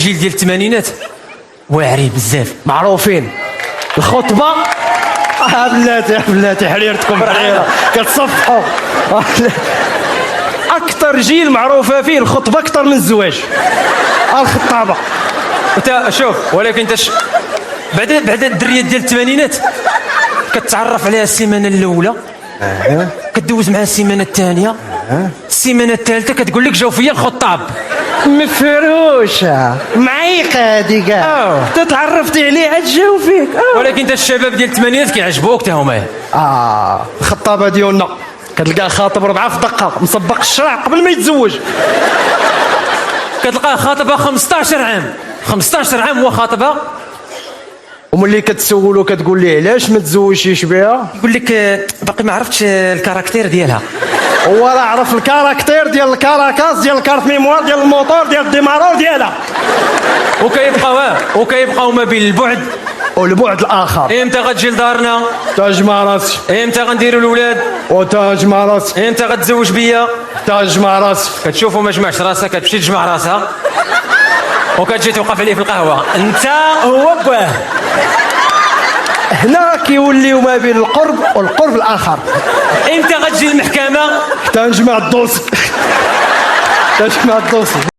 الجيل ديال الثمانينات واعرين بزاف معروفين. الخطبه بلاتي حريرتكم حريره كتصفحوا. اكثر جيل معروفه فيه الخطبه اكثر من الزواج. الخطابه. انت شوف، ولكن انت بعد الدريه ديال الثمانينات كتعرف عليها السيمانه الاولى، كدوز معها السيمانه الثانيه، السيمانه الثالثه كتقول لك جاو فيا الخطاب. مفروشه معيقه هادي كاع تتعرفتي عليه عاد جاو فيك. ولكن انت الشباب ديال الثمانينات كيعجبوك حتى هما. الخطابه ديالنا كتلقاه خاطب 4 في دقه مصبق الشرع قبل ما يتزوج. كتلقاه خاطبها 15 عام، 15 عام هو خاطبها. وملي كتسولو كتقول ليه علاش ما تزوجتيش بها، يقول لك باقي ما عرفتش الكاركتير ديالها. هو راه عرف الكاركتير ديال الكاراكاس ديال الكارت ميموار ديال الموتور ديال الديمارور ديالها. وكيبقاو ما بين البعد والبعد الاخر. امتى غتجي لدارنا؟ تاج مع راسي. امتى غنديروا الاولاد؟ وتاج مع راسي. امتى غتزوج بيا؟ تاج مع راسي. كتشوفوا ما جمعش راسها، كتمشي تجمع راسها وكتجي توقف عليه في القهوه. انت هو باه. هنا كيوليو ما بين القرب والقرب الاخر. امتى غتجي المحكمه؟ حتى نجمع الدوسي.